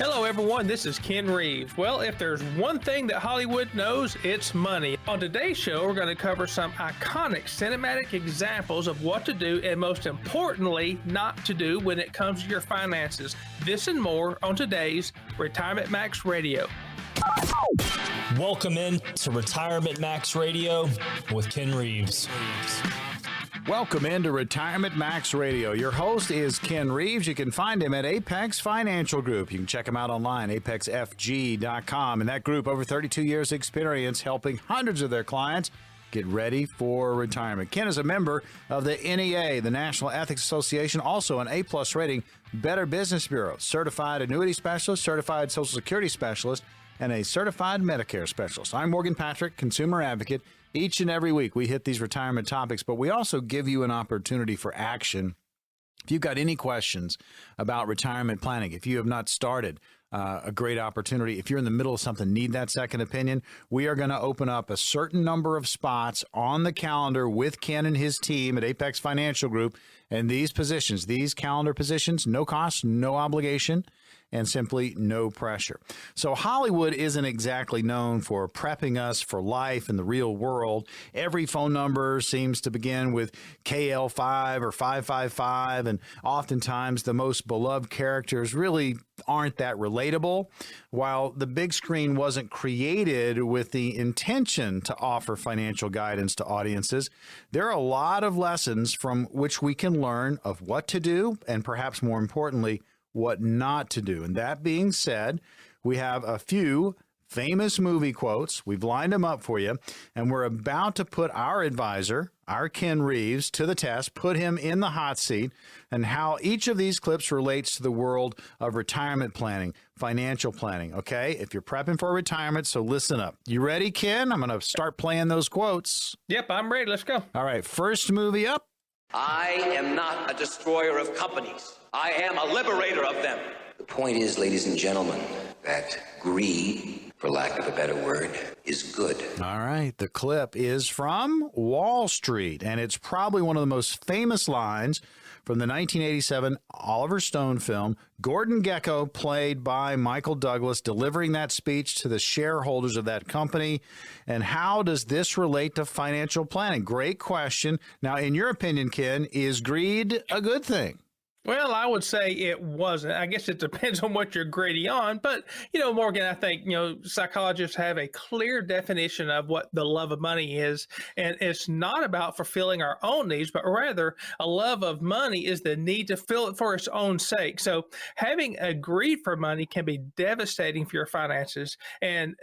Hello, everyone. This is Ken Reeves. Well, if there's one thing that Hollywood knows, it's money. On today's show, we're going to cover some iconic cinematic examples of what to do and, most importantly, not to do when it comes to your finances. This and more on today's Retirement Max Radio. Welcome in to Retirement Max Radio with Ken Reeves. Welcome into Retirement Max Radio. Your host is Ken Reeves. You can find him at Apex Financial Group. You can check him out online, apexfg.com. And that group, over 32 years experience helping hundreds of their clients get ready for retirement. Ken is a member of the NEA, the National Ethics Association, also an A-plus rating Better Business Bureau, certified annuity specialist, certified Social Security specialist, and a certified Medicare specialist. I'm Morgan Patrick, consumer advocate. Each and every week, we hit these retirement topics, but we also give you an opportunity for action. If you've got any questions about retirement planning, if you have not started a great opportunity, if you're in the middle of something, need that second opinion, we are going to open up a certain number of spots on the calendar with Ken and his team at Apex Financial Group. And these positions, these calendar positions, no cost, no obligation, and simply no pressure. So Hollywood isn't exactly known for prepping us for life in the real world. Every phone number seems to begin with KL5 or 555, and oftentimes the most beloved characters really aren't that relatable. While the big screen wasn't created with the intention to offer financial guidance to audiences, there are a lot of lessons from which we can learn of what to do and, perhaps more importantly, what not to do. And that being said, we have a few famous movie quotes. We've lined them up for you, and we're about to put our advisor, our Ken Reeves, to the test, put him in the hot seat, and how each of these clips relates to the world of retirement planning, financial planning, okay? If you're prepping for retirement, so listen up. You ready, Ken? I'm going to start playing those quotes. Yep, I'm ready. Let's go. All right, first movie up. I am not a destroyer of companies. I am a liberator of them. The point is, ladies and gentlemen, that greed, for lack of a better word, is good. All right. The clip is from Wall Street, and it's probably one of the most famous lines from the 1987 Oliver Stone film. Gordon Gekko, played by Michael Douglas, delivering that speech to the shareholders of that company. And how does this relate to financial planning? Great question. Now, in your opinion, Ken, is greed a good thing? Well, I would say it wasn't. I guess it depends on what you're greedy on. But, Morgan, I think, psychologists have a clear definition of what the love of money is. And it's not about fulfilling our own needs, but rather a love of money is the need to fill it for its own sake. So having a greed for money can be devastating for your finances. And,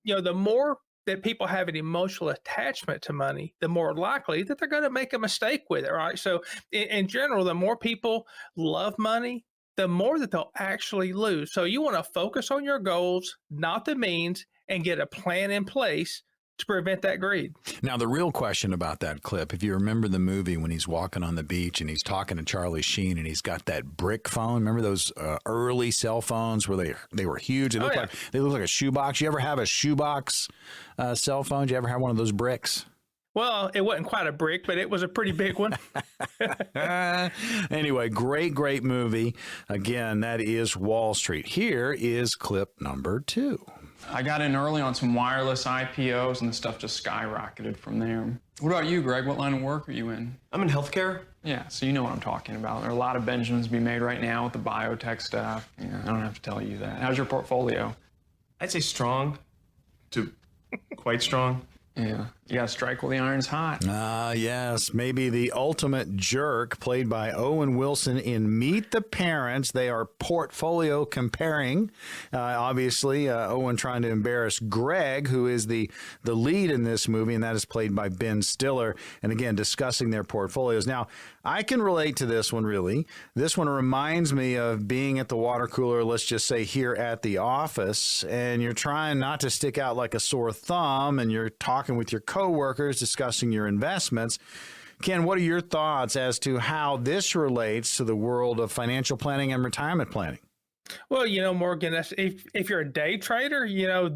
the more that people have an emotional attachment to money, the more likely that they're going to make a mistake with it, right? So in general, the more people love money, the more that they'll actually lose. So you want to focus on your goals, not the means, and get a plan in place to prevent that greed. Now, the real question about that clip, if you remember the movie when he's walking on the beach and he's talking to Charlie Sheen and he's got that brick phone. Remember those early cell phones where they were huge? They look like a shoebox. You ever have a shoebox cell phone? Did you ever have one of those bricks? Well, it wasn't quite a brick, but it was a pretty big one. Anyway, great movie. Again, that is Wall Street. Here is clip number 2. I got in early on some wireless IPOs, and the stuff just skyrocketed from there. What about you, Greg? What line of work are you in? I'm in healthcare. Yeah, so you know what I'm talking about. There are a lot of Benjamins to be made right now with the biotech stuff. I don't have to tell you that. How's your portfolio? I'd say strong to quite strong. Yeah, you got to strike while the iron's hot. Yes, maybe the ultimate jerk, played by Owen Wilson in Meet the Parents. They are portfolio comparing. Obviously, Owen trying to embarrass Greg, who is the lead in this movie, and that is played by Ben Stiller. And again, discussing their portfolios. Now, I can relate to this one, really. This one reminds me of being at the water cooler, let's just say here at the office, and you're trying not to stick out like a sore thumb, and you're talking with your coworkers, discussing your investments. Ken, what are your thoughts as to how this relates to the world of financial planning and retirement planning? Well, Morgan, that's if you're a day trader,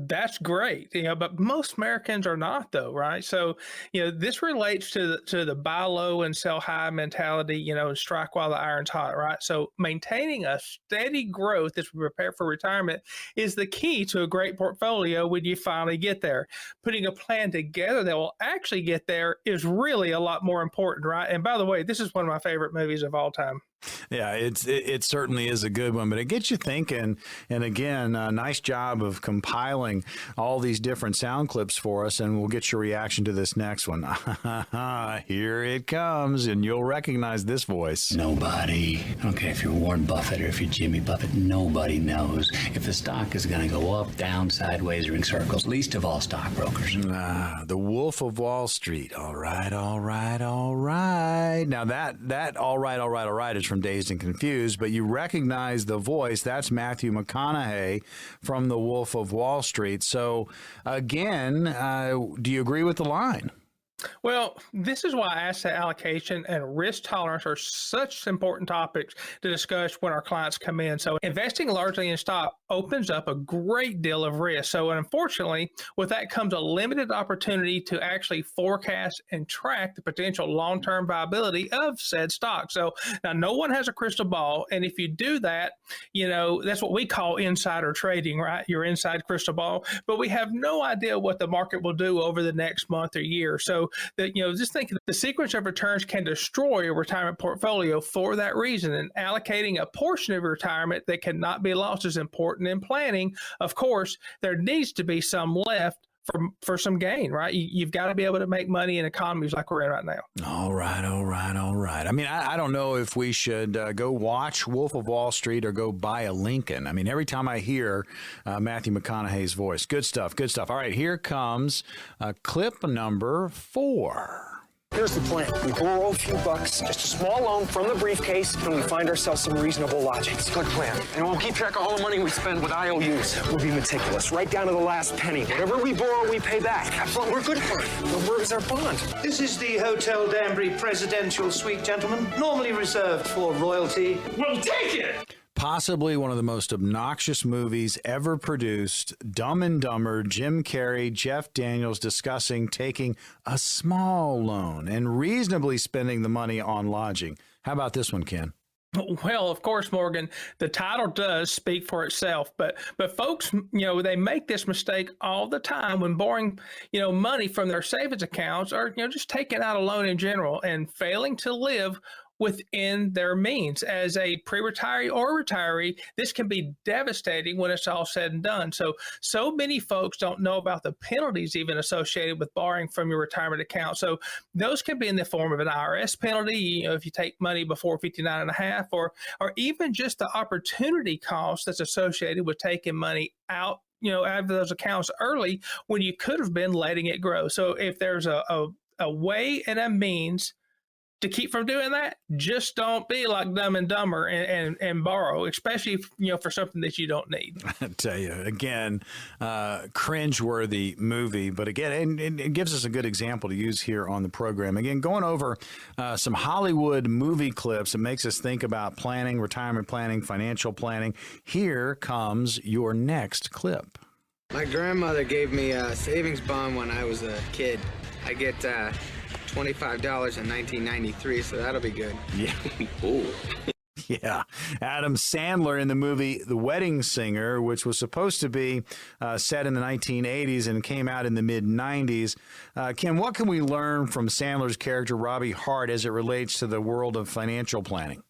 that's great, but most Americans are not though, right? So, this relates to the buy low and sell high mentality, and strike while the iron's hot, right? So, maintaining a steady growth as we prepare for retirement is the key to a great portfolio when you finally get there. Putting a plan together that will actually get there is really a lot more important, right? And by the way, this is one of my favorite movies of all time. Yeah, it certainly is a good one, but it gets you thinking. And again, nice job of compiling all these different sound clips for us, and we'll get your reaction to this next one. Here it comes, and you'll recognize this voice. Nobody, I don't care if you're Warren Buffett or if you're Jimmy Buffett, nobody knows if the stock is going to go up, down, sideways, or in circles, least of all stockbrokers. The Wolf of Wall Street. All right, all right, all right. Now that all right is from Dazed and Confused, but you recognize the voice. That's Matthew McConaughey from The Wolf of Wall Street. So again, do you agree with the line? Well, this is why asset allocation and risk tolerance are such important topics to discuss when our clients come in. So investing largely in stock opens up a great deal of risk. So unfortunately, with that comes a limited opportunity to actually forecast and track the potential long-term viability of said stock. So now no one has a crystal ball. And if you do that, that's what we call insider trading, right? Your inside crystal ball. But we have no idea what the market will do over the next month or year. So that, just think the sequence of returns can destroy a retirement portfolio for that reason. And allocating a portion of retirement that cannot be lost is important in planning. Of course, there needs to be some left for some gain, right? You've got to be able to make money in economies like we're in right now. All right, all right, all right. I mean, I don't know if we should go watch Wolf of Wall Street or go buy a Lincoln. I mean, every time I hear Matthew McConaughey's voice, good stuff, good stuff. All right, here comes clip number 4. Here's the plan. We borrow a few bucks, just a small loan from the briefcase, and we find ourselves some reasonable lodging. It's a good plan. And we'll keep track of all the money we spend with IOUs. We'll be meticulous, right down to the last penny. Whatever we borrow, we pay back. But we're good for it. But where is our bond? This is the Hotel Danbury Presidential Suite, gentlemen. Normally reserved for royalty. We'll take it! Possibly one of the most obnoxious movies ever produced. Dumb and Dumber, Jim Carrey, Jeff Daniels discussing taking a small loan and reasonably spending the money on lodging. How about this one, Ken? Well, of course, Morgan, the title does speak for itself, but folks, they make this mistake all the time when borrowing, money from their savings accounts or, just taking out a loan in general and failing to live within their means. As a pre-retiree or retiree, this can be devastating when it's all said and done. So many folks don't know about the penalties even associated with borrowing from your retirement account. So those can be in the form of an IRS penalty, if you take money before 59 and a half, or even just the opportunity cost that's associated with taking money out of those accounts early when you could have been letting it grow. So if there's a way and a means to keep from doing that, just don't be like Dumb and Dumber and borrow, especially for something that you don't need. I tell you again, cringeworthy movie, but again, and it gives us a good example to use here on the program. Again, going over some Hollywood movie clips that makes us think about planning, retirement planning, financial planning. Here comes your next clip. My grandmother gave me a savings bond when I was a kid. I get $25 in 1993, so that'll be good. Yeah. Ooh. Yeah. Adam Sandler in the movie The Wedding Singer, which was supposed to be set in the 1980s and came out in the mid-90s. Ken, what can we learn from Sandler's character, Robbie Hart, as it relates to the world of financial planning?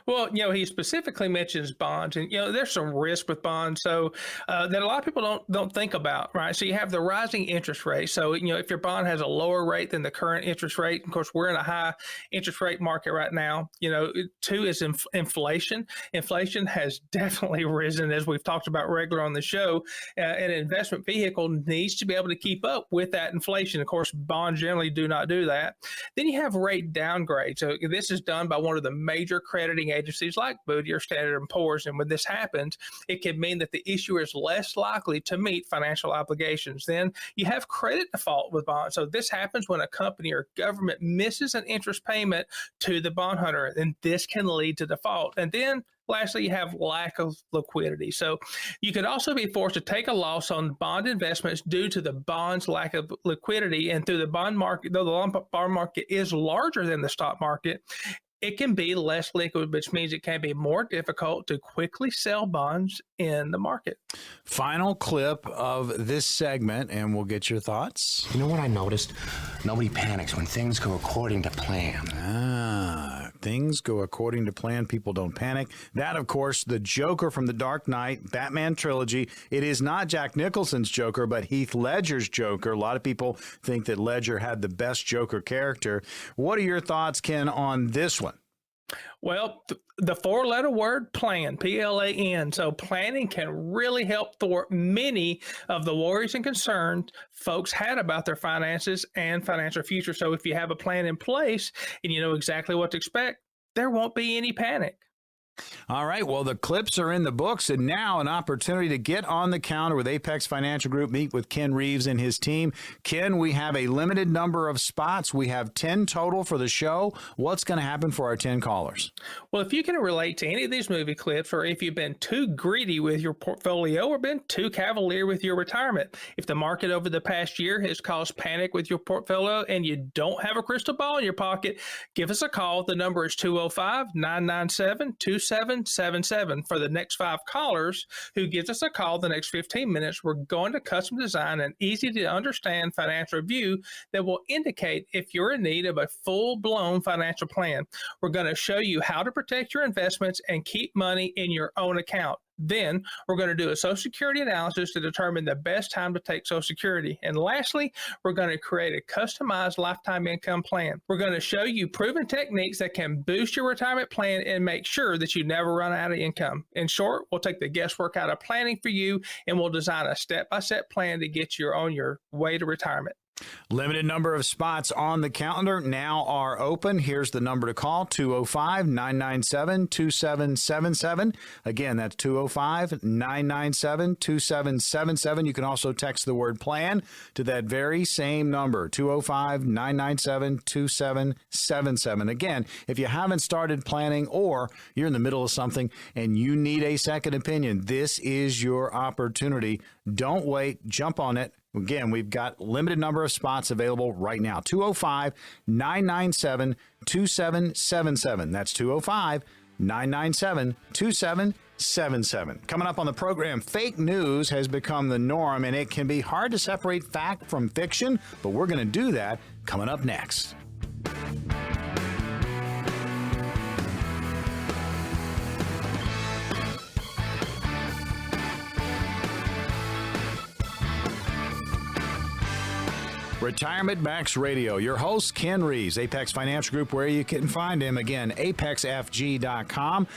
Well, he specifically mentions bonds, and there's some risk with bonds, so that a lot of people don't think about, right? So you have the rising interest rate. So if your bond has a lower rate than the current interest rate, of course we're in a high interest rate market right now. 2 is inflation. Inflation has definitely risen, as we've talked about regular on the show. An investment vehicle needs to be able to keep up with that inflation. Of course, bonds generally do not do that. Then you have rate downgrade. So this is done by one of the major credit agencies like Moody's or Standard & Poor's. And when this happens, it can mean that the issuer is less likely to meet financial obligations. Then you have credit default with bonds. So this happens when a company or government misses an interest payment to the bondholder, and this can lead to default. And then lastly, you have lack of liquidity. So you could also be forced to take a loss on bond investments due to the bond's lack of liquidity. And through the bond market, though the bond market is larger than the stock market, it can be less liquid, which means it can be more difficult to quickly sell bonds in the market. Final clip of this segment, and we'll get your thoughts. You know what I noticed? Nobody panics when things go according to plan. Things go according to plan. People don't panic. That, of course, the Joker from the Dark Knight Batman trilogy. It is not Jack Nicholson's Joker, but Heath Ledger's Joker. A lot of people think that Ledger had the best Joker character. What are your thoughts, Ken, on this one? Well, the four-letter word plan, P-L-A-N. So planning can really help thwart many of the worries and concerns folks had about their finances and financial future. So if you have a plan in place and you know exactly what to expect, there won't be any panic. All right. Well, the clips are in the books, and now an opportunity to get on the counter with Apex Financial Group, meet with Ken Reeves and his team. Ken, we have a limited number of spots. We have 10 total for the show. What's going to happen for our 10 callers? Well, if you can relate to any of these movie clips, or if you've been too greedy with your portfolio or been too cavalier with your retirement, if the market over the past year has caused panic with your portfolio and you don't have a crystal ball in your pocket, give us a call. The number is 205-997-2777. For the next 5 callers who gives us a call the next 15 minutes, we're going to custom design an easy to understand financial review that will indicate if you're in need of a full-blown financial plan. We're going to show you how to protect your investments and keep money in your own account. Then we're going to do a Social Security analysis to determine the best time to take Social Security. And lastly, we're going to create a customized lifetime income plan. We're going to show you proven techniques that can boost your retirement plan and make sure that you never run out of income. In short, we'll take the guesswork out of planning for you, and we'll design a step-by-step plan to get you on your way to retirement. Limited number of spots on the calendar now are open. Here's the number to call, 205-997-2777. Again, that's 205-997-2777. You can also text the word plan to that very same number, 205-997-2777. Again, if you haven't started planning or you're in the middle of something and you need a second opinion, this is your opportunity. Don't wait. Jump on it. Again, we've got limited number of spots available right now. 205-997-2777. That's 205-997-2777. Coming up on the program, fake news has become the norm, and it can be hard to separate fact from fiction, but we're going to do that coming up next. Retirement Max Radio. Your host, Ken Reeves, Apex Financial Group, where you can find him. Again, apexfg.com.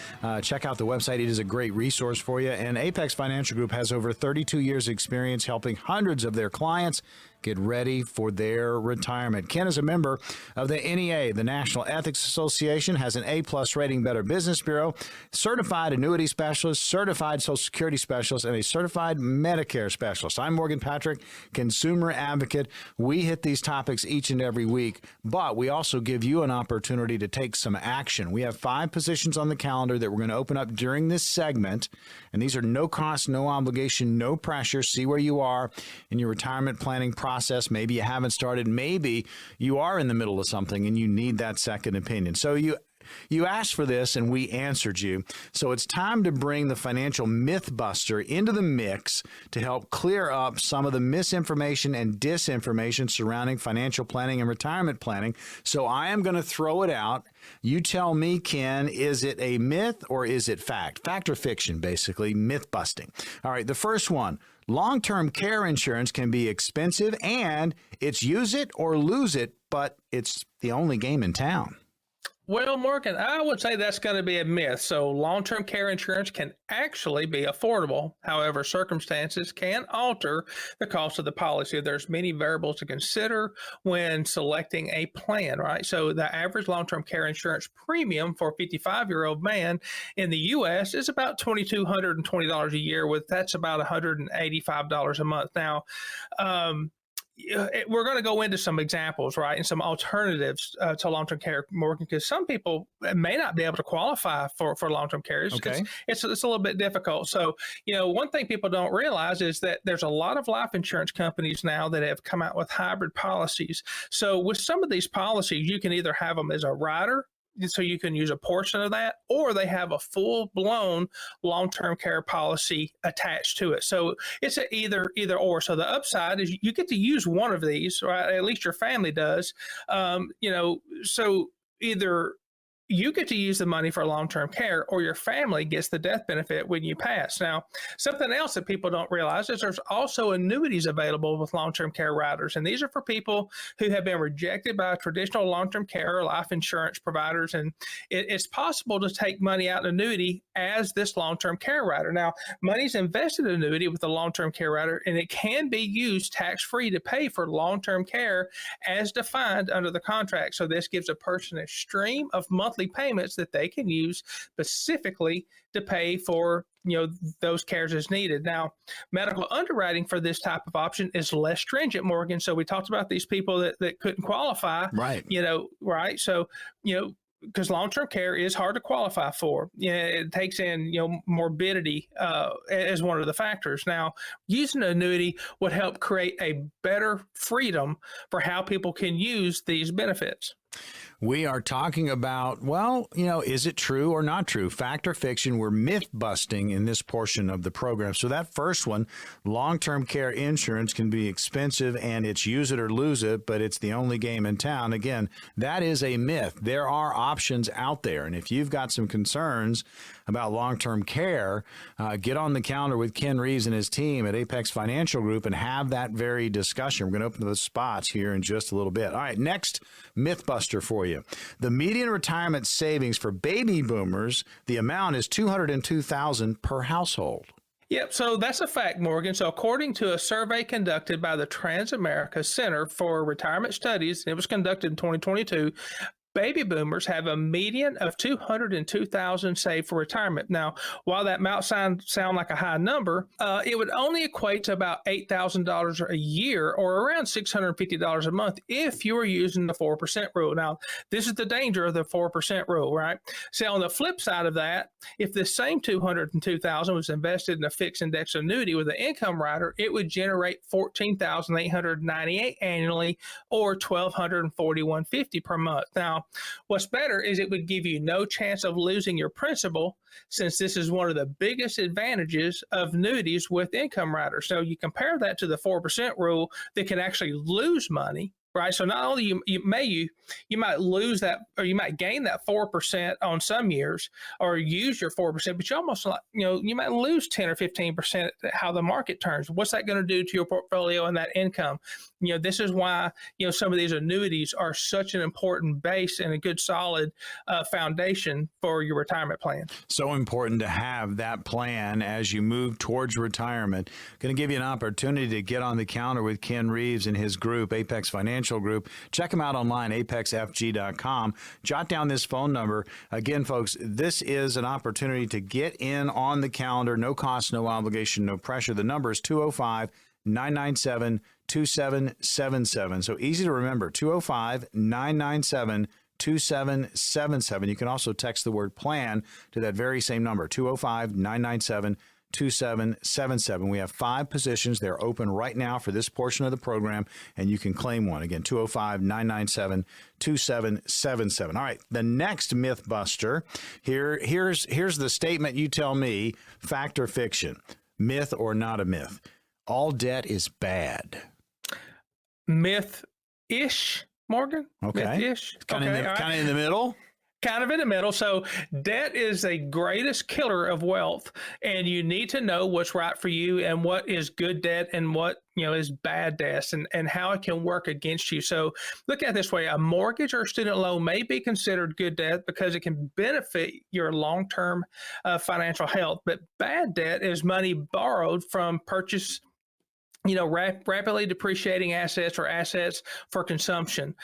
Check out the website. It is a great resource for you. And Apex Financial Group has over 32 years experience helping hundreds of their clients get ready for their retirement. Ken is a member of the NEA, the National Ethics Association, has an A-plus rating, Better Business Bureau, certified annuity specialist, certified Social Security specialist, and a certified Medicare specialist. I'm Morgan Patrick, consumer advocate. We hit these topics each and every week, but we also give you an opportunity to take some action. We have 5 positions on the calendar that we're going to open up during this segment, and these are no cost, no obligation, no pressure. See where you are in your retirement planning process. Maybe you haven't started. Maybe you are in the middle of something and you need that second opinion. So you asked for this and we answered you. So it's time to bring the financial myth buster into the mix to help clear up some of the misinformation and disinformation surrounding financial planning and retirement planning. So I am going to throw it out. You tell me, Ken, is it a myth or is it fact? Fact or fiction, basically, myth busting. All right, the first one. Long-term care insurance can be expensive and it's use it or lose it, but it's the only game in town. Well, Morgan, I would say that's going to be a myth. So long-term care insurance can actually be affordable. However, circumstances can alter the cost of the policy. There's many variables to consider when selecting a plan, right? So the average long-term care insurance premium for a 55-year-old man in the U.S. is about $2,220 a year. That's about $185 a month. Now, we're going to go into some examples, right, and some alternatives to long-term care, Morgan, because some people may not be able to qualify for long-term care. It's a little bit difficult. So, one thing people don't realize is that there's a lot of life insurance companies now that have come out with hybrid policies. So with some of these policies, you can either have them as a rider, so you can use a portion of that, or they have a full-blown long-term care policy attached to it. So it's a either or. So the upside is you get to use one of these, right? At least your family does. So either you get to use the money for long-term care, or your family gets the death benefit when you pass. Now, something else that people don't realize is there's also annuities available with long-term care riders, and these are for people who have been rejected by traditional long-term care or life insurance providers, and it's possible to take money out in annuity as this long-term care rider. Now, money's invested in annuity with a long-term care rider, and it can be used tax-free to pay for long-term care as defined under the contract. So this gives a person a stream of monthly payments that they can use specifically to pay for those cares as needed. Now, medical underwriting for this type of option is less stringent, Morgan. So we talked about these people that couldn't qualify, right? Right. So because long-term care is hard to qualify for. It takes in morbidity as one of the factors. Now, using an annuity would help create a better freedom for how people can use these benefits. We are talking about, is it true or not true? Fact or fiction? We're myth busting in this portion of the program. So that first one, long-term care insurance can be expensive and it's use it or lose it, but it's the only game in town. Again, that is a myth. There are options out there. And if you've got some concerns about long-term care, get on the calendar with Ken Reeves and his team at Apex Financial Group and have that very discussion. We're going to open those spots here in just a little bit. All right, next mythbuster for you. The median retirement savings for baby boomers, the amount is $202,000 per household. Yep, so that's a fact, Morgan. So according to a survey conducted by the Transamerica Center for Retirement Studies, it was conducted in 2022, baby boomers have a median of $202,000 saved for retirement. Now, while that might sound like a high number, it would only equate to about $8,000 a year, or around $650 a month, if you were using the 4% rule. Now, this is the danger of the 4% rule, right? So on the flip side of that, if the same $202,000 was invested in a fixed index annuity with an income rider, it would generate $14,898 annually, or $1,241.50 per month. Now, what's better is it would give you no chance of losing your principal, since this is one of the biggest advantages of annuities with income riders. So you compare that to the 4% rule that can actually lose money, right? So not only you might lose that, or you might gain that 4% on some years, or use your 4%, but you almost you might lose 10 or 15% how the market turns. What's that going to do to your portfolio and that income? This is why some of these annuities are such an important base and a good solid foundation for your retirement plan. So important to have that plan as you move towards retirement. Going to give you an opportunity to get on the counter with Ken Reeves and his group, Apex Financial Group. Check them out online, apexfg.com. Jot down this phone number. Again, folks, this is an opportunity to get in on the calendar. No cost, no obligation, no pressure. The number is 205-997-2777. So easy to remember, 205-997-2777. You can also text the word plan to that very same number, 205-997-2777. We have 5 positions. They're open right now for this portion of the program, and you can claim one. Again, 205-997-2777. All right, the next myth buster. Here's the statement. You tell me, fact or fiction, myth or not a myth. All debt is bad. Myth-ish, Morgan? Okay. Myth-ish. Kind of in the middle? Kind of in the middle. So debt is the greatest killer of wealth, and you need to know what's right for you and what is good debt and what is bad debt, and how it can work against you. So look at it this way: a mortgage or student loan may be considered good debt because it can benefit your long-term financial health, but bad debt is money borrowed from purchase rapidly depreciating assets or assets for consumption.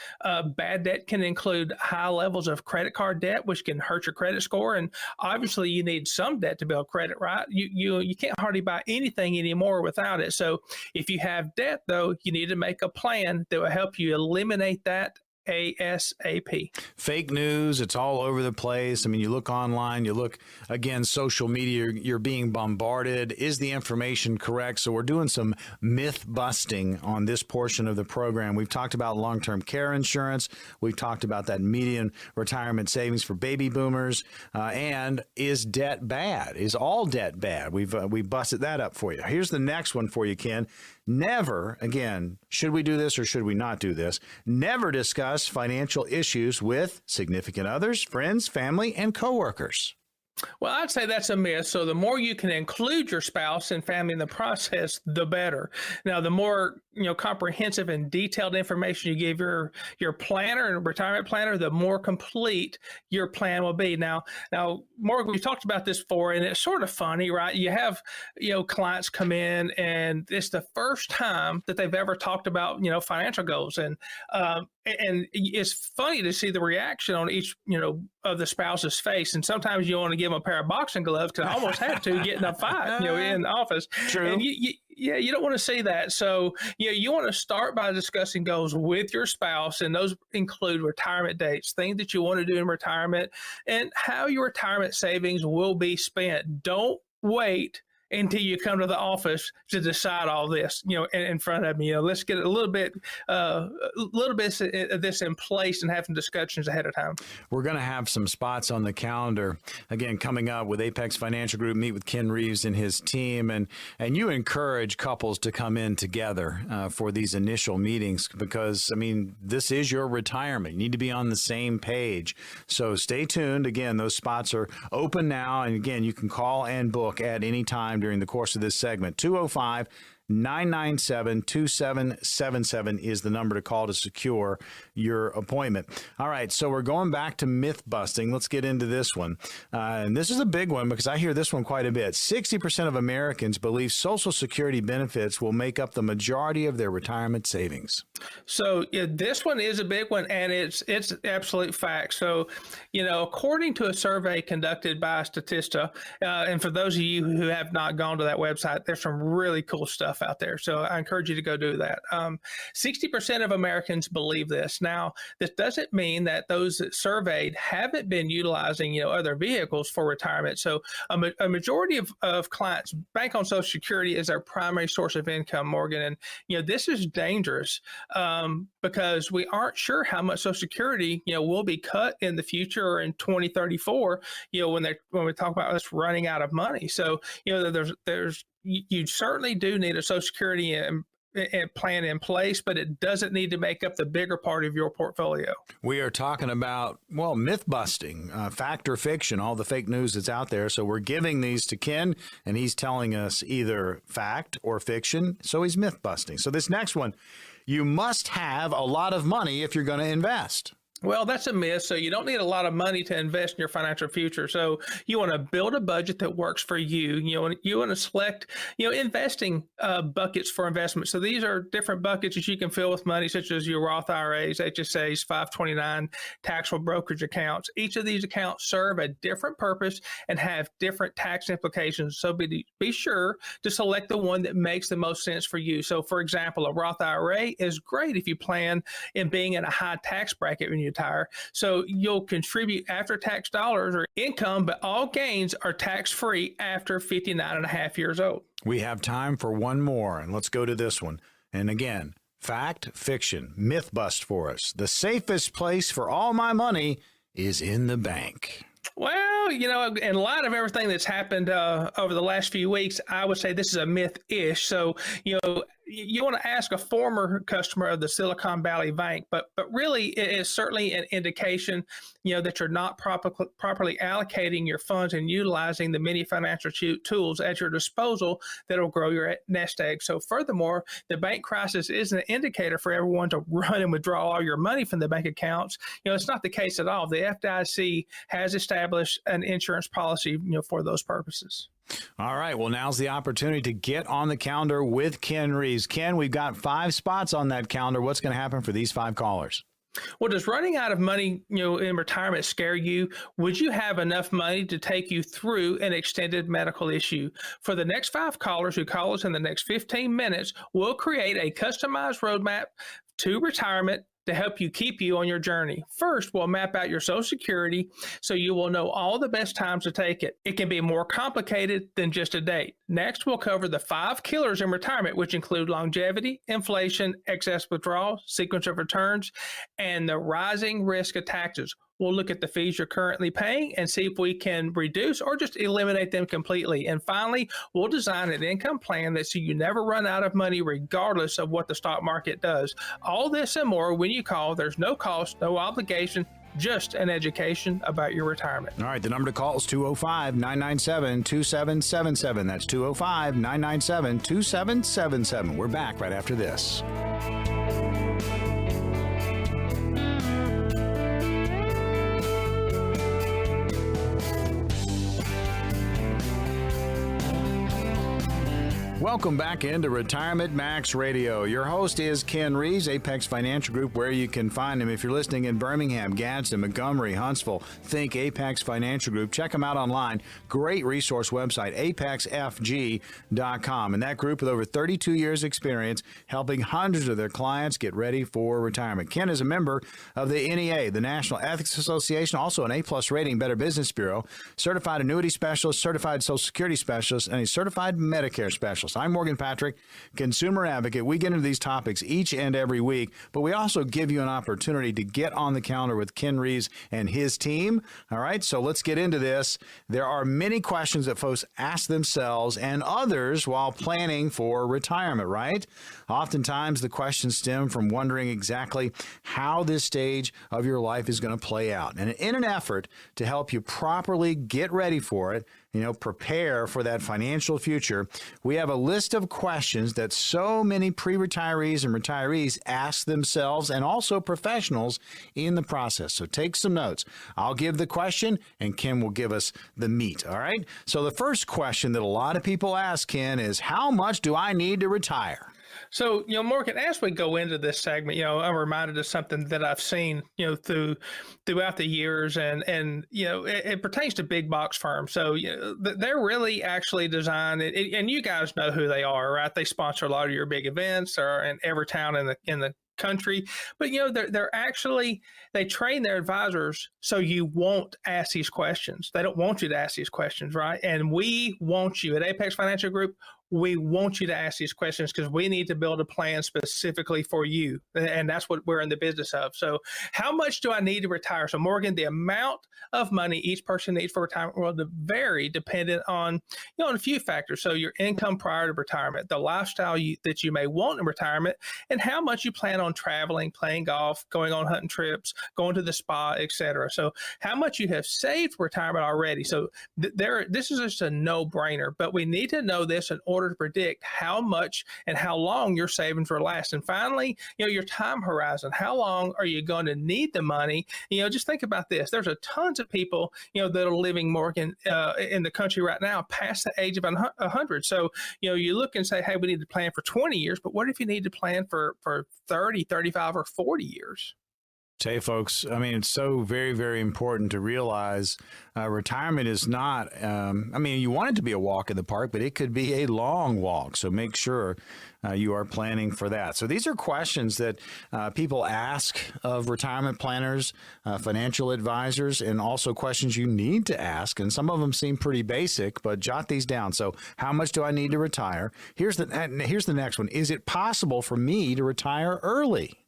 Bad debt can include high levels of credit card debt, which can hurt your credit score. And obviously, you need some debt to build credit, right? You can't hardly buy anything anymore without it. So if you have debt, though, you need to make a plan that will help you eliminate that ASAP. Fake news, it's all over the place. I mean, you look online, you look, again, social media, you're being bombarded. Is the information correct? So we're doing some myth busting on this portion of the program. We've talked about long-term care insurance. We've talked about that median retirement savings for baby boomers. And is debt bad? Is all debt bad? We've busted that up for you. Here's the next one for you, Ken. Never, again, should we do this or should we not do this? Never discuss financial issues with significant others, friends, family, and coworkers. Well, I'd say that's a myth. So the more you can include your spouse and family in the process, the better. Now, the more comprehensive and detailed information you give your planner and retirement planner, the more complete your plan will be. Now, Morgan, we've talked about this before, and it's sort of funny, right? You have clients come in, and it's the first time that they've ever talked about financial goals, and it's funny to see the reaction on each of the spouse's face. And sometimes you want to give them a pair of boxing gloves, because I almost had to get in a fight in the office. True. And you don't want to see that. So you want to start by discussing goals with your spouse, and those include retirement dates, things that you want to do in retirement, and how your retirement savings will be spent. Don't wait until you come to the office to decide all this, in front of me. Let's get a little bit of this in place and have some discussions ahead of time. We're going to have some spots on the calendar, again, coming up with Apex Financial Group, meet with Ken Reeves and his team. And you encourage couples to come in together for these initial meetings because, this is your retirement. You need to be on the same page. So stay tuned. Again, those spots are open now. And again, you can call and book at any time during the course of this segment. 205-997-2777 is the number to call to secure your appointment. All right, so we're going back to myth busting. Let's get into this one. And this is a big one because I hear this one quite a bit. 60% of Americans believe Social Security benefits will make up the majority of their retirement savings. So this one is a big one, and it's absolute fact. So, according to a survey conducted by Statista, and for those of you who have not gone to that website, there's some really cool stuff out there. So I encourage you to go do that. 60% of Americans believe this. Now, this doesn't mean that those that surveyed haven't been utilizing, other vehicles for retirement. So a majority of clients bank on Social Security as their primary source of income, Morgan. And, this is dangerous because we aren't sure how much Social Security, will be cut in the future or in 2034, when we talk about us running out of money. So, you certainly do need a Social Security plan in place, but it doesn't need to make up the bigger part of your portfolio. We are talking about, myth busting, fact or fiction, all the fake news that's out there. So we're giving these to Ken, and he's telling us either fact or fiction. So he's myth busting. So this next one, you must have a lot of money if you're going to invest. Well, that's a myth. So you don't need a lot of money to invest in your financial future. So you want to build a budget that works for you. You want to select, investing buckets for investment. So these are different buckets that you can fill with money, such as your Roth IRAs, HSAs, 529, taxable brokerage accounts. Each of these accounts serve a different purpose and have different tax implications. So be sure to select the one that makes the most sense for you. So, for example, a Roth IRA is great if you plan in being in a high tax bracket when you retire. So you'll contribute after-tax dollars or income, but all gains are tax-free after 59 and a half years old. We have time for one more, and let's go to this one. And again, fact, fiction, myth bust for us. The safest place for all my money is in the bank. Well, in light of everything that's happened over the last few weeks, I would say this is a myth-ish. So, you want to ask a former customer of the Silicon Valley Bank, but really it is certainly an indication, that you're not properly allocating your funds and utilizing the many financial tools at your disposal that will grow your nest egg. So furthermore, the bank crisis is an indicator for everyone to run and withdraw all your money from the bank accounts. It's not the case at all. The FDIC has established an insurance policy, for those purposes. All right. Well, now's the opportunity to get on the calendar with Ken Reeves. Ken, we've got 5 spots on that calendar. What's going to happen for these 5 callers? Well, does running out of money, in retirement scare you? Would you have enough money to take you through an extended medical issue? For the next 5 callers who call us in the next 15 minutes, we'll create a customized roadmap to retirement to help you keep you on your journey. First, we'll map out your Social Security so you will know all the best times to take it. It can be more complicated than just a date. Next, we'll cover the 5 killers in retirement, which include longevity, inflation, excess withdrawal, sequence of returns, and the rising risk of taxes. We'll look at the fees you're currently paying and see if we can reduce or just eliminate them completely. And finally, we'll design an income plan that so you never run out of money regardless of what the stock market does. All this and more when you call. There's no cost, no obligation, just an education about your retirement. All right, the number to call is 205-997-2777. That's 205-997-2777. We're back right after this. Welcome back into Retirement Max Radio. Your host is Ken Reeves, Apex Financial Group, where you can find him. If you're listening in Birmingham, Gadsden, Montgomery, Huntsville, think Apex Financial Group. Check them out online. Great resource website, apexfg.com. And that group with over 32 years experience helping hundreds of their clients get ready for retirement. Ken is a member of the NEA, the National Ethics Association, also an A-plus rating, Better Business Bureau, certified annuity specialist, certified Social Security specialist, and a certified Medicare specialist. I'm Morgan Patrick, consumer advocate. We get into these topics each and every week, but we also give you an opportunity to get on the calendar with Ken Reeves and his team. All right, so let's get into this. There are many questions that folks ask themselves and others while planning for retirement, right? Oftentimes, the questions stem from wondering exactly how this stage of your life is going to play out. And in an effort to help you properly get ready for it, prepare for that financial future, we have a list of questions that so many pre-retirees and retirees ask themselves and also professionals in the process. So take some notes. I'll give the question and Ken will give us the meat. All right. So the first question that a lot of people ask, Ken, is how much do I need to retire? So, Morgan, as we go into this segment, I'm reminded of something that I've seen, throughout the years, and it pertains to big box firms. So, they're really actually designed, and you guys know who they are, right? They sponsor a lot of your big events, or in every town in the country, but they train their advisors so you won't ask these questions. They don't want you to ask these questions, right? And we want you at Apex Financial Group. We want you to ask these questions because we need to build a plan specifically for you. And that's what we're in the business of. So how much do I need to retire? So Morgan, the amount of money each person needs for retirement will vary dependent on, on a few factors. So your income prior to retirement, the lifestyle that you may want in retirement, and how much you plan on traveling, playing golf, going on hunting trips, going to the spa, etc. So how much you have saved for retirement already. So this is just a no-brainer, but we need to know this in order to predict how much and how long your savings will last. And finally, your time horizon. How long are you going to need the money? Just think about this. There's a tons of people, that are living, Morgan, in the country right now past the age of 100. So, you look and say, hey, we need to plan for 20 years, but what if you need to plan for 30, 35, or 40 years? Hey, folks, it's so very, very important to realize retirement is not, you want it to be a walk in the park, but it could be a long walk. So make sure you are planning for that. So these are questions that people ask of retirement planners, financial advisors, and also questions you need to ask. And some of them seem pretty basic, but jot these down. So how much do I need to retire? Here's the next one. Is it possible for me to retire early?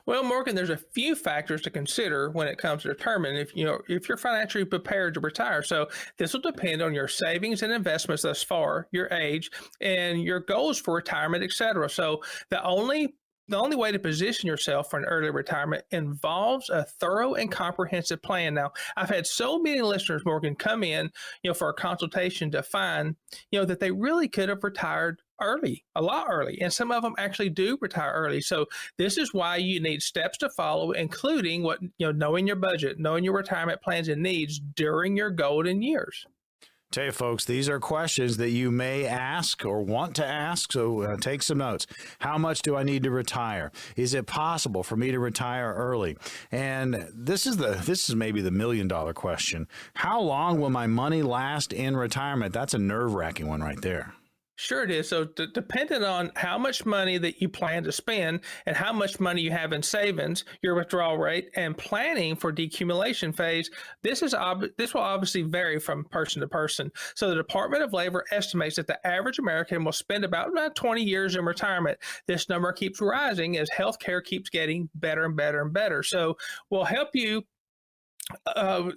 Well, Morgan, there's a few factors to consider when it comes to determining if you're financially prepared to retire. So this will depend on your savings and investments thus far, your age, and your goals for retirement, et cetera. So the only way to position yourself for an early retirement involves a thorough and comprehensive plan. Now, I've had so many listeners, Morgan, come in, for a consultation to find, that they really could have retired early, a lot early, and some of them actually do retire early. So this is why you need steps to follow, including knowing your budget, knowing your retirement plans and needs during your golden years. Tell you, folks, these are questions that you may ask or want to ask, so take some notes. How much do I need to retire? Is it possible for me to retire early? And this is maybe the $1 million question. How long will my money last in retirement? That's a nerve-wracking one right there. Sure it is. So depending on how much money that you plan to spend and how much money you have in savings, your withdrawal rate, and planning for decumulation phase, this will obviously vary from person to person. So the Department of Labor estimates that the average American will spend about 20 years in retirement. This number keeps rising as healthcare keeps getting better and better and better. So we'll help you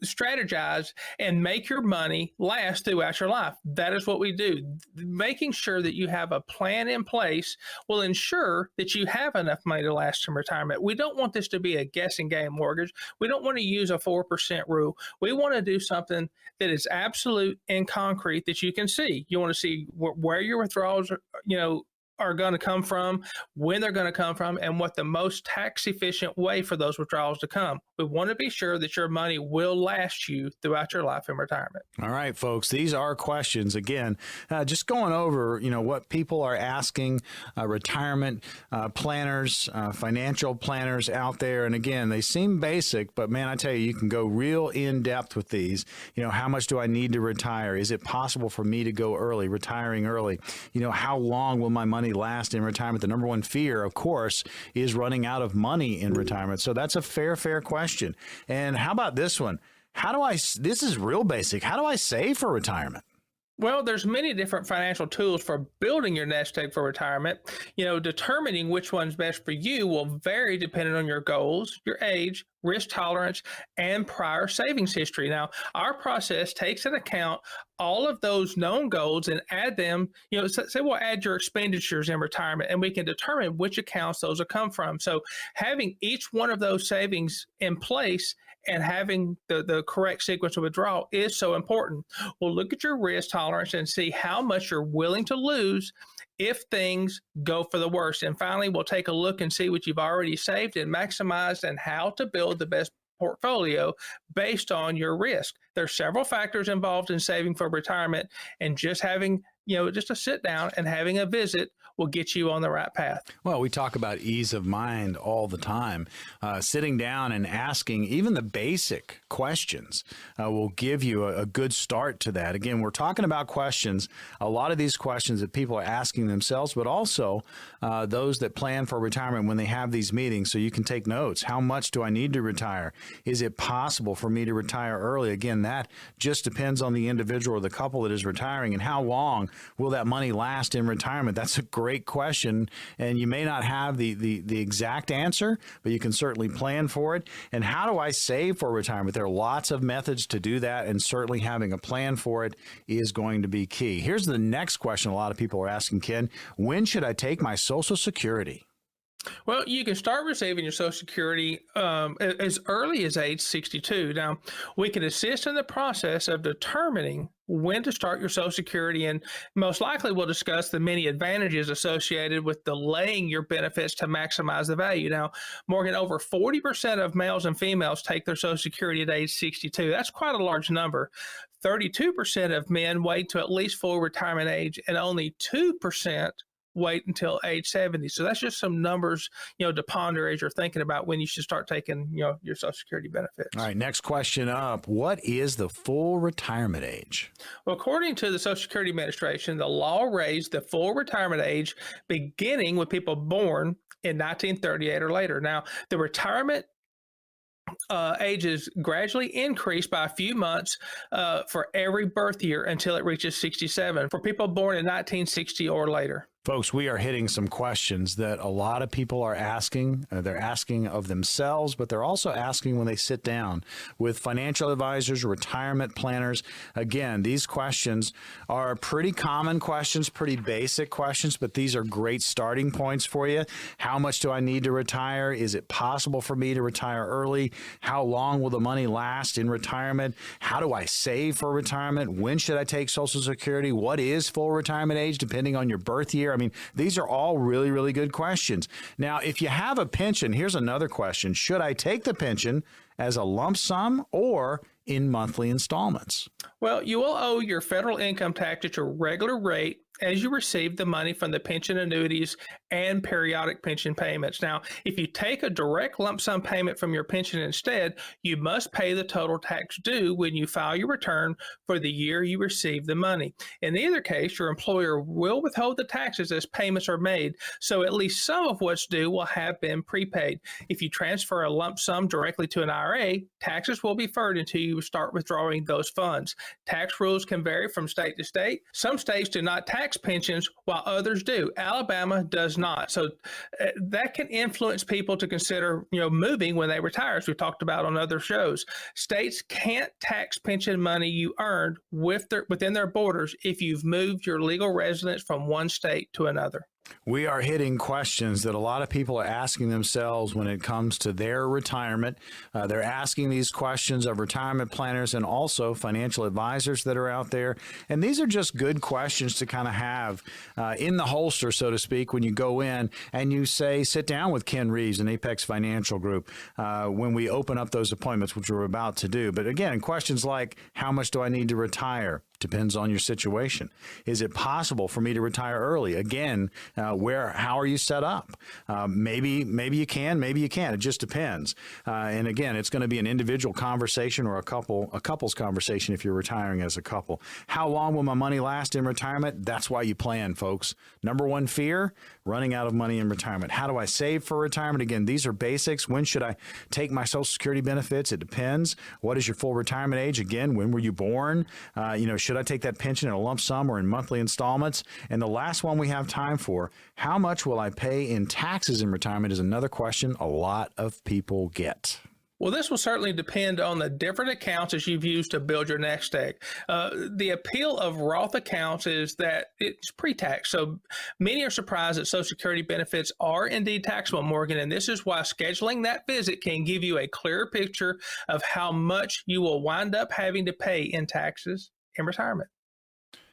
strategize and make your money last throughout your life. That is what we do. Making sure that you have a plan in place will ensure that you have enough money to last in retirement. We don't want this to be a guessing game mortgage. We don't want to use a 4% rule. We want to do something that is absolute and concrete that you can see. You want to see where your withdrawals are going to come from, when they're going to come from, and what the most tax efficient way for those withdrawals to come. We want to be sure that your money will last you throughout your life in retirement. All right, folks, these are questions. Again, just going over, what people are asking, retirement planners, financial planners out there. And again, they seem basic, but man, I tell you, you can go real in depth with these. How much do I need to retire? Is it possible for me to go early, retiring early? How long will my money last in retirement? The number one fear, of course, is running out of money in retirement. So that's a fair question. And how about this one? This is real basic. How do I save for retirement? Well, there's many different financial tools for building your nest egg for retirement. Determining which one's best for you will vary depending on your goals, your age, risk tolerance, and prior savings history. Now, our process takes into account all of those known goals and add them, say we'll add your expenditures in retirement, and we can determine which accounts those will come from. So having each one of those savings in place and having the correct sequence of withdrawal is so important. We'll look at your risk tolerance and see how much you're willing to lose if things go for the worst. And finally, we'll take a look and see what you've already saved and maximized and how to build the best portfolio based on your risk. There's several factors involved in saving for retirement, and just having just a sit down and having a visit will get you on the right path. Well, we talk about ease of mind all the time. Sitting down and asking even the basic questions will give you a good start to that. Again, we're talking about questions, a lot of these questions that people are asking themselves, but also those that plan for retirement when they have these meetings. So you can take notes. How much do I need to retire? Is it possible for me to retire early? Again, that just depends on the individual or the couple that is retiring, and how long will that money last in retirement? That's a great question, and you may not have the exact answer, but you can certainly plan for it. And how do I save for retirement? There are lots of methods to do that, and certainly having a plan for it is going to be key. Here's the next question a lot of people are asking, Ken. When should I take my Social Security? Well, you can start receiving your Social Security as early as age 62. Now, we can assist in the process of determining when to start your Social Security, and most likely we'll discuss the many advantages associated with delaying your benefits to maximize the value. Now, Morgan, over 40% of males and females take their Social Security at age 62. That's quite a large number. 32% of men wait to at least full retirement age, and only 2% wait until age 70. So that's just some numbers, to ponder as you're thinking about when you should start taking, your Social Security benefits. All right, next question up. What is the full retirement age? Well, according to the Social Security Administration, the law raised the full retirement age beginning with people born in 1938 or later. Now, the retirement ages gradually increase by a few months for every birth year until it reaches 67 for people born in 1960 or later. Folks, we are hitting some questions that a lot of people are asking. They're asking of themselves, but they're also asking when they sit down with financial advisors, retirement planners. Again, these questions are pretty common questions, pretty basic questions, but these are great starting points for you. How much do I need to retire? Is it possible for me to retire early? How long will the money last in retirement? How do I save for retirement? When should I take Social Security? What is full retirement age depending on your birth year? I mean, these are all really, really good questions. Now, if you have a pension, here's another question. Should I take the pension as a lump sum or in monthly installments? Well, you will owe your federal income tax at your regular rate as you receive the money from the pension annuities and periodic pension payments. Now, if you take a direct lump sum payment from your pension instead, you must pay the total tax due when you file your return for the year you receive the money. In either case, your employer will withhold the taxes as payments are made, so at least some of what's due will have been prepaid. If you transfer a lump sum directly to an IRA, taxes will be deferred until you start withdrawing those funds. Tax rules can vary from state to state. Some states do not tax pensions while others do. Alabama does not. So that can influence people to consider, moving when they retire, as we've talked about on other shows. States can't tax pension money you earned within their borders if you've moved your legal residence from one state to another. We are hitting questions that a lot of people are asking themselves when it comes to their retirement. They're asking these questions of retirement planners and also financial advisors that are out there. And these are just good questions to kind of have in the holster, so to speak, when you go in and you say, sit down with Ken Reeves and Apex Financial Group when we open up those appointments, which we're about to do. But again, questions like, how much do I need to retire? Depends on your situation. Is it possible for me to retire early? Again, how are you set up? Maybe you can, maybe you can't. It just depends. And again, it's going to be an individual conversation or a couple's conversation if you're retiring as a couple. How long will my money last in retirement? That's why you plan, folks. Number one fear, running out of money in retirement. How do I save for retirement? Again, these are basics. When should I take my Social Security benefits? It depends. What is your full retirement age? Again, when were you born? Should I take that pension in a lump sum or in monthly installments? And the last one we have time for, how much will I pay in taxes in retirement, is another question a lot of people get. Well, this will certainly depend on the different accounts as you've used to build your nest egg. The appeal of Roth accounts is that it's pre-tax. So many are surprised that Social Security benefits are indeed taxable, Morgan, and this is why scheduling that visit can give you a clearer picture of how much you will wind up having to pay in taxes in retirement.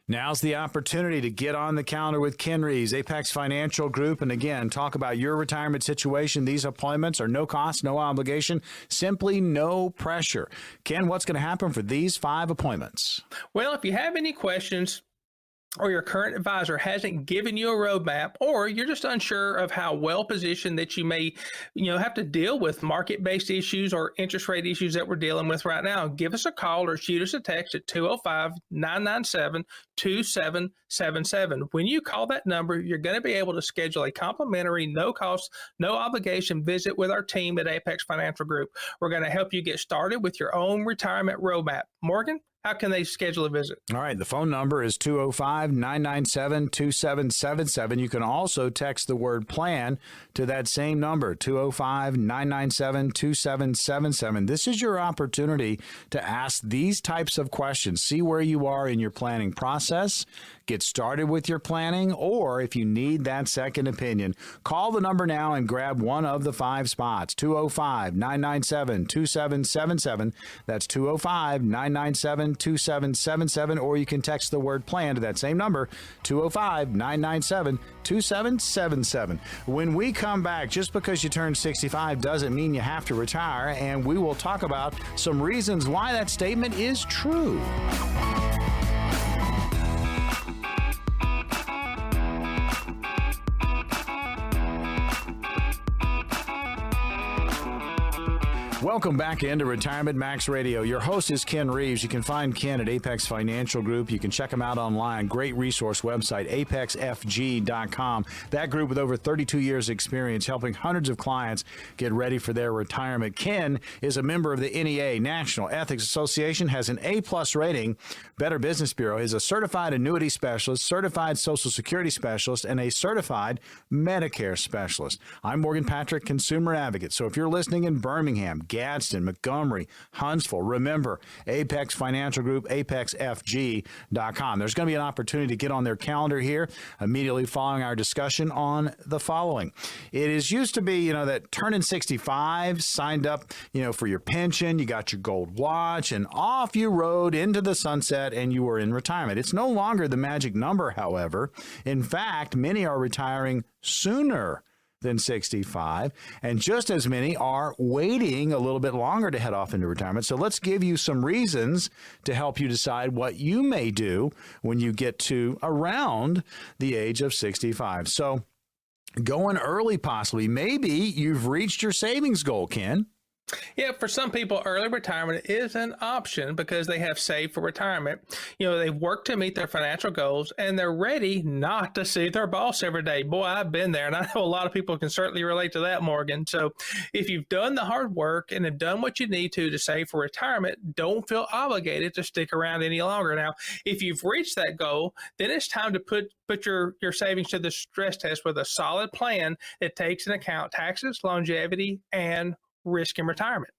Now's the opportunity to get on the calendar with Ken Reeves, Apex Financial Group, and again, talk about your retirement situation. These appointments are no cost, no obligation, simply no pressure. Ken, what's going to happen for these 5 appointments? Well, if you have any questions, or your current advisor hasn't given you a roadmap, or you're just unsure of how well positioned that you may, have to deal with market-based issues or interest rate issues that we're dealing with right now, give us a call or shoot us a text at 205-997-2777. When you call that number, you're going to be able to schedule a complimentary, no-cost, no-obligation visit with our team at Apex Financial Group. We're going to help you get started with your own retirement roadmap. Morgan, how can they schedule a visit? All right. The phone number is 205-997-2777. You can also text the word plan to that same number, 205-997-2777. This is your opportunity to ask these types of questions. See where you are in your planning process. Get started with your planning, or if you need that second opinion, call the number now and grab one of the 5 spots, 205-997-2777. That's 205-997-2777, or you can text the word plan to that same number, 205-997-2777. When we come back, just because you turned 65 doesn't mean you have to retire, and we will talk about some reasons why that statement is true. Welcome back into Retirement Max Radio. Your host is Ken Reeves. You can find Ken at Apex Financial Group. You can check him out online. Great resource website, apexfg.com. That group with over 32 years experience helping hundreds of clients get ready for their retirement. Ken is a member of the NEA, National Ethics Association, has an A-plus rating. Better Business Bureau is a certified annuity specialist, certified Social Security specialist, and a certified Medicare specialist. I'm Morgan Patrick, consumer advocate. So if you're listening in Birmingham, Gadsden, Montgomery, Huntsville, remember, Apex Financial Group, apexfg.com. There's going to be an opportunity to get on their calendar here immediately following our discussion on the following. It is used to be, that turning 65, signed up, for your pension, you got your gold watch, and off you rode into the sunset and you were in retirement. It's no longer the magic number, however. In fact, many are retiring sooner than 65, and just as many are waiting a little bit longer to head off into retirement. So let's give you some reasons to help you decide what you may do when you get to around the age of 65. So going early, possibly. Maybe you've reached your savings goal, Ken. Yeah, for some people, early retirement is an option because they have saved for retirement. You know, they've worked to meet their financial goals and they're ready not to see their boss every day. Boy, I've been there, and I know a lot of people can certainly relate to that, Morgan. So if you've done the hard work and have done what you need to save for retirement, don't feel obligated to stick around any longer. Now, if you've reached that goal, then it's time to put your savings to the stress test with a solid plan that takes into account taxes, longevity, and risk in retirement.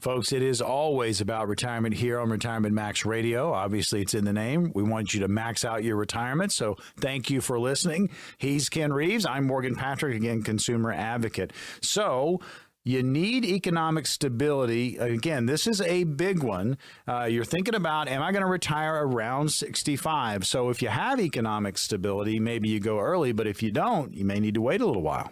Folks, it is always about retirement here on Retirement Max Radio. Obviously, it's in the name. We want you to max out your retirement. So thank you for listening. He's Ken Reeves. I'm Morgan Patrick, again, consumer advocate. So you need economic stability. Again, this is a big one. You're thinking about, am I going to retire around 65? So if you have economic stability, maybe you go early. But if you don't, you may need to wait a little while.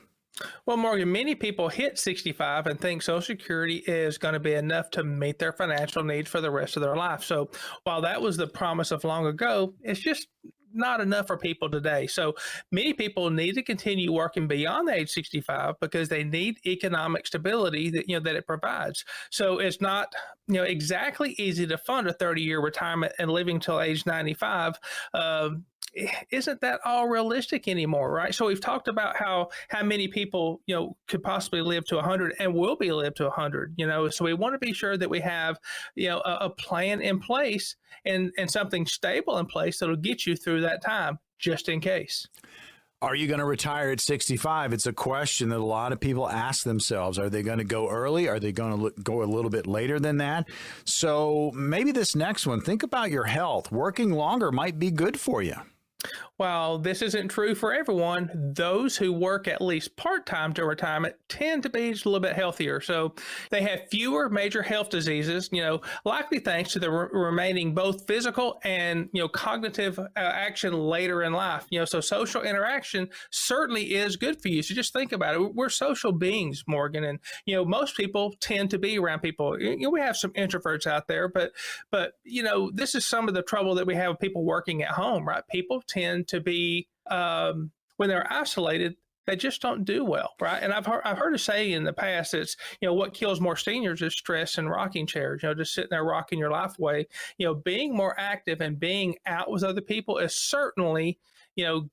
Well, Morgan, many people hit 65 and think Social Security is going to be enough to meet their financial needs for the rest of their life. So while that was the promise of long ago, it's just not enough for people today. So many people need to continue working beyond age 65 because they need economic stability that it provides. So it's not exactly easy to fund a 30-year retirement and living till age 95. Isn't that all realistic anymore, right? So we've talked about how many people, could possibly live to 100 and will be live to 100, so we want to be sure that we have, a plan in place and something stable in place that'll get you through that time, just in case. Are you going to retire at 65? It's a question that a lot of people ask themselves. Are they going to go early? Are they going to go a little bit later than that? So maybe this next one, think about your health. Working longer might be good for you. While this isn't true for everyone, those who work at least part-time to retirement tend to be just a little bit healthier. So they have fewer major health diseases, likely thanks to the remaining both physical and, cognitive action later in life. So social interaction certainly is good for you. So just think about it. We're social beings, Morgan, and, most people tend to be around people. We have some introverts out there, but, this is some of the trouble that we have with people working at home, right? People tend to be, when they're isolated, they just don't do well, right? And I've heard a saying in the past, it's, what kills more seniors is stress and rocking chairs, just sitting there rocking your life away. Being more active and being out with other people is certainly,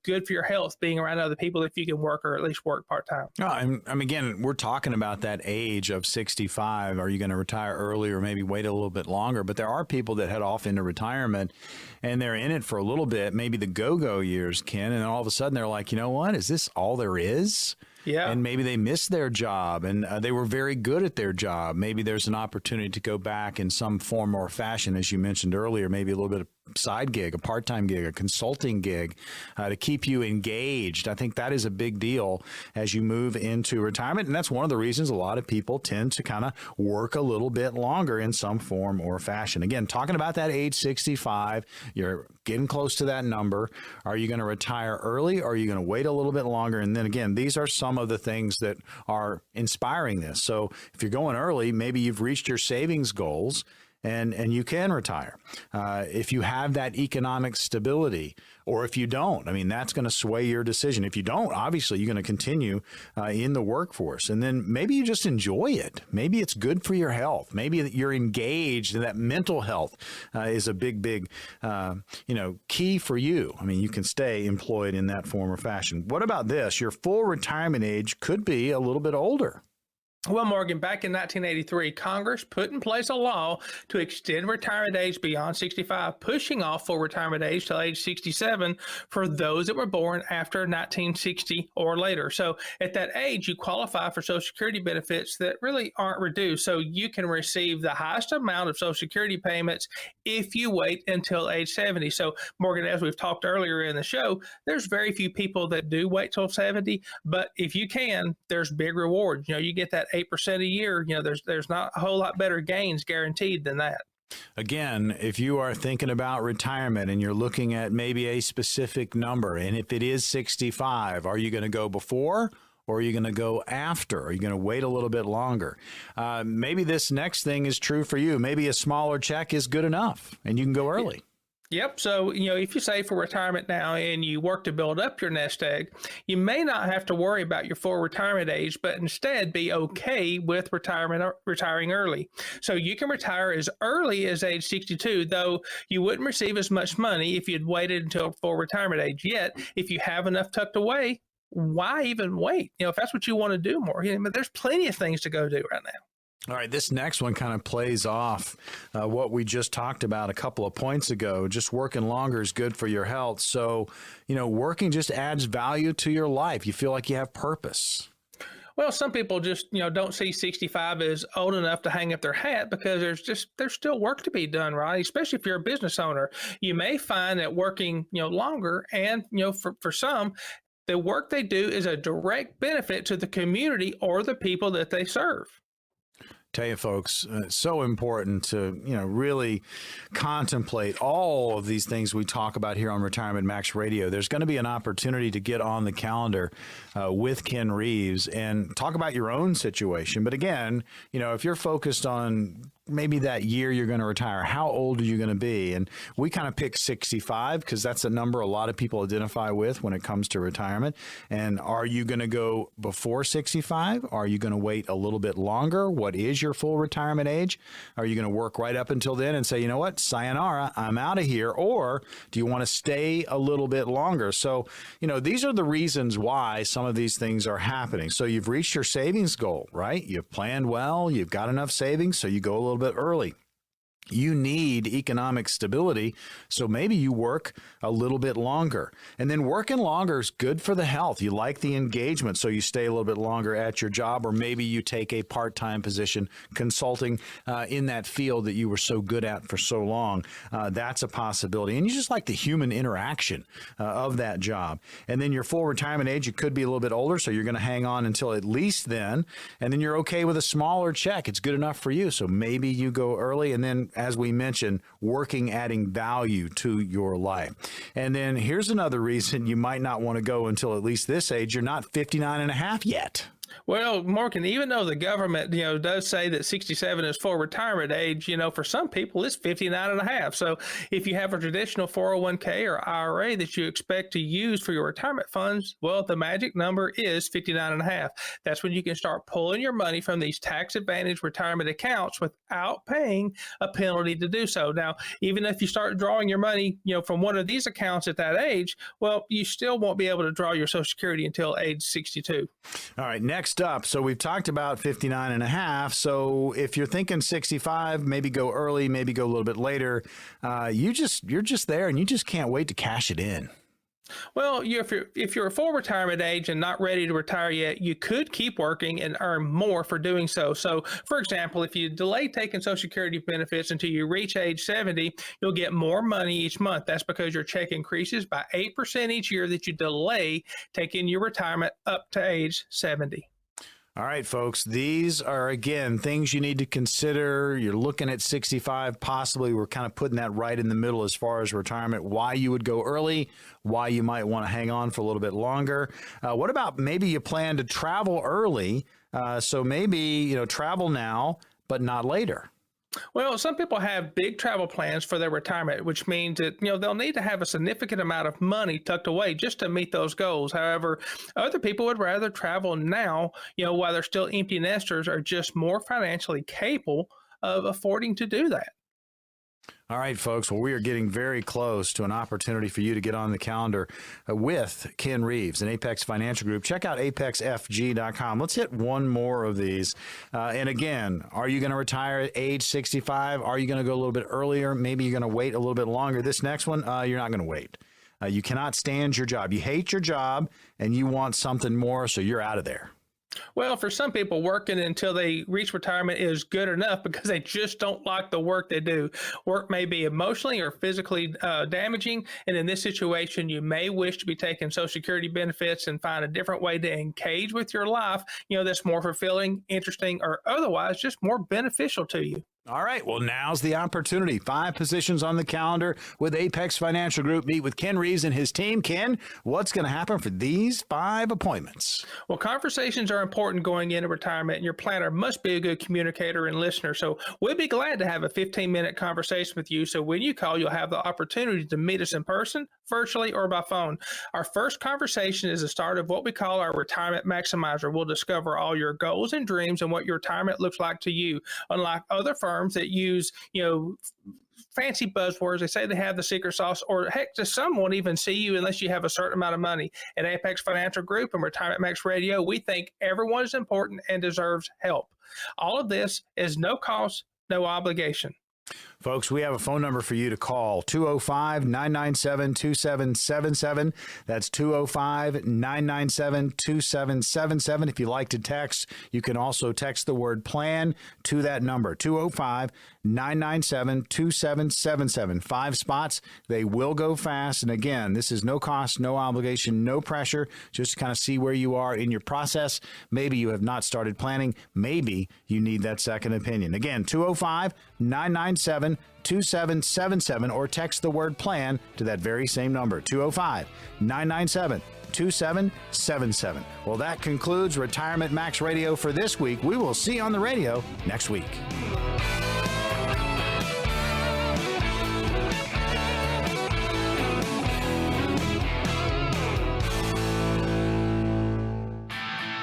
good for your health, being around other people if you can work or at least work part-time. Oh, and again, we're talking about that age of 65. Are you going to retire early or maybe wait a little bit longer? But there are people that head off into retirement and they're in it for a little bit, maybe the go-go years, Ken, and then all of a sudden they're like, you know what, is this all there is? Yeah. And maybe they missed their job and they were very good at their job. Maybe there's an opportunity to go back in some form or fashion, as you mentioned earlier, maybe a little bit of side gig, a part-time gig, a consulting gig to keep you engaged. I think that is a big deal as you move into retirement. And that's one of the reasons a lot of people tend to kind of work a little bit longer in some form or fashion. Again, talking about that age 65, you're getting close to that number. Are you going to retire early? Or are you going to wait a little bit longer? And then again, these are some of the things that are inspiring this. So if you're going early, maybe you've reached your savings goals and you can retire. If you have that economic stability, or if you don't, that's going to sway your decision. If you don't, obviously you're going to continue in the workforce, and then maybe you just enjoy it. Maybe it's good for your health. Maybe you're engaged, and that mental health is a big, key for you. You can stay employed in that form or fashion. What about this? Your full retirement age could be a little bit older. Well, Morgan, back in 1983, Congress put in place a law to extend retirement age beyond 65, pushing off full retirement age till age 67 for those that were born after 1960 or later. So at that age, you qualify for Social Security benefits that really aren't reduced. So you can receive the highest amount of Social Security payments if you wait until age 70. So, Morgan, as we've talked earlier in the show, there's very few people that do wait till 70, but if you can, there's big rewards. You get that 8% a year. There's not a whole lot better gains guaranteed than that. Again, if you are thinking about retirement and you're looking at maybe a specific number, and if it is 65, are you going to go before or are you going to go after? Are you going to wait a little bit longer? Maybe this next thing is true for you. Maybe a smaller check is good enough and you can go early. Yep. So, if you save for retirement now and you work to build up your nest egg, you may not have to worry about your full retirement age, but instead be okay with retiring early. So you can retire as early as age 62, though you wouldn't receive as much money if you'd waited until full retirement age. Yet, if you have enough tucked away, why even wait? If that's what you want to do more, but there's plenty of things to go do right now. All right, this next one kind of plays off what we just talked about a couple of points ago. Just working longer is good for your health. So, working just adds value to your life. You feel like you have purpose. Well, some people just, don't see 65 as old enough to hang up their hat because there's still work to be done, right? Especially if you're a business owner. You may find that working, longer and, for some, the work they do is a direct benefit to the community or the people that they serve. Tell you folks, it's so important to, really contemplate all of these things we talk about here on Retirement Max Radio. There's going to be an opportunity to get on the calendar with Ken Reeves and talk about your own situation. But again, if you're focused on maybe that year you're going to retire, how old are you going to be? And we kind of pick 65 because that's a number a lot of people identify with when it comes to retirement. And are you going to go before 65? Are you going to wait a little bit longer? What is your full retirement age? Are you going to work right up until then and say, you know what, sayonara, I'm out of here? Or do you want to stay a little bit longer? So, these are the reasons why some of these things are happening. So you've reached your savings goal, right? You've planned well, you've got enough savings, so you go a little bit early. You need economic stability, so maybe you work a little bit longer. And then working longer is good for the health. You like the engagement, so you stay a little bit longer at your job, or maybe you take a part-time position consulting in that field that you were so good at for so long. That's a possibility. And you just like the human interaction of that job. And then your full retirement age, you could be a little bit older, so you're going to hang on until at least then. And then you're okay with a smaller check. It's good enough for you, so maybe you go early. And then, as we mentioned, working, adding value to your life. And then here's another reason you might not want to go until at least this age. You're not 59 and a half yet. Well, Morgan, even though the government, does say that 67 is full retirement age, for some people it's 59 and a half. So if you have a traditional 401k or IRA that you expect to use for your retirement funds, well, the magic number is 59 and a half. That's when you can start pulling your money from these tax advantage retirement accounts without paying a penalty to do so. Now, even if you start drawing your money, from one of these accounts at that age, well, you still won't be able to draw your Social Security until age 62. All right, next up, so we've talked about 59 and a half. So if you're thinking 65, maybe go early, maybe go a little bit later. You're just there and you just can't wait to cash it in. Well, if you're a full retirement age and not ready to retire yet, you could keep working and earn more for doing so. So, for example, if you delay taking Social Security benefits until you reach age 70, you'll get more money each month. That's because your check increases by 8% each year that you delay taking your retirement up to age 70. All right, folks, these are, again, things you need to consider. You're looking at 65, possibly. We're kind of putting that right in the middle as far as retirement, why you would go early, why you might want to hang on for a little bit longer. What about maybe you plan to travel early? So maybe, travel now, but not later. Well, some people have big travel plans for their retirement, which means that, they'll need to have a significant amount of money tucked away just to meet those goals. However, other people would rather travel now, while they're still empty nesters or just more financially capable of affording to do that. All right, folks. Well, we are getting very close to an opportunity for you to get on the calendar with Ken Reeves and Apex Financial Group. Check out apexfg.com. Let's hit one more of these. And again, are you going to retire at age 65? Are you going to go a little bit earlier? Maybe you're going to wait a little bit longer. This next one, you're not going to wait. You cannot stand your job. You hate your job and you want something more, so you're out of there. Well, for some people, working until they reach retirement is good enough because they just don't like the work they do. Work may be emotionally or physically damaging, and in this situation, you may wish to be taking Social Security benefits and find a different way to engage with your life, that's more fulfilling, interesting, or otherwise just more beneficial to you. All right. Well, now's the opportunity. 5 positions on the calendar with Apex Financial Group. Meet with Ken Reeves and his team. Ken, what's going to happen for these 5 appointments? Well, conversations are important going into retirement, and your planner must be a good communicator and listener. So we'll be glad to have a 15-minute conversation with you. So when you call, you'll have the opportunity to meet us in person, virtually, or by phone. Our first conversation is the start of what we call our Retirement Maximizer. We'll discover all your goals and dreams and what your retirement looks like to you. Unlike other firms that use, fancy buzzwords, they say they have the secret sauce, or heck, just some won't even see you unless you have a certain amount of money. At Apex Financial Group and Retirement Max Radio, we think everyone is important and deserves help. All of this is no cost, no obligation. Folks, we have a phone number for you to call, 205-997-2777. That's 205-997-2777. If you like to text, you can also text the word PLAN to that number, 205-997-2777. 5 spots. They will go fast. And again, this is no cost, no obligation, no pressure, just to kind of see where you are in your process. Maybe you have not started planning. Maybe you need that second opinion. Again, 205-997-2777, or text the word PLAN to that very same number, 205-997-2777. Well, that concludes Retirement Max Radio for this week. We will see you on the radio next week.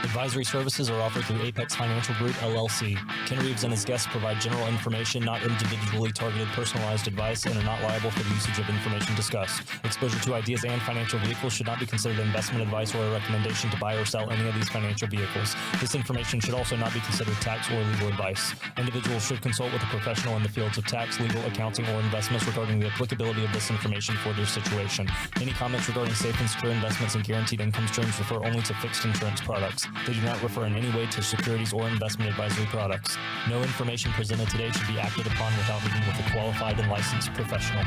Advisory services are offered through Apex Financial Group, LLC. Ken Reeves and his guests provide general information, not individually targeted personalized advice, and are not liable for the usage of information discussed. Exposure to ideas and financial vehicles should not be considered investment advice or a recommendation to buy or sell any of these financial vehicles. This information should also not be considered tax or legal advice. Individuals should consult with a professional in the fields of tax, legal, accounting, or investments regarding the applicability of this information for their situation. Any comments regarding safe and secure investments and guaranteed income streams refer only to fixed insurance products. They do not refer in any way to securities or investment advisory products. No information presented today should be acted upon without meeting with a qualified and licensed professional.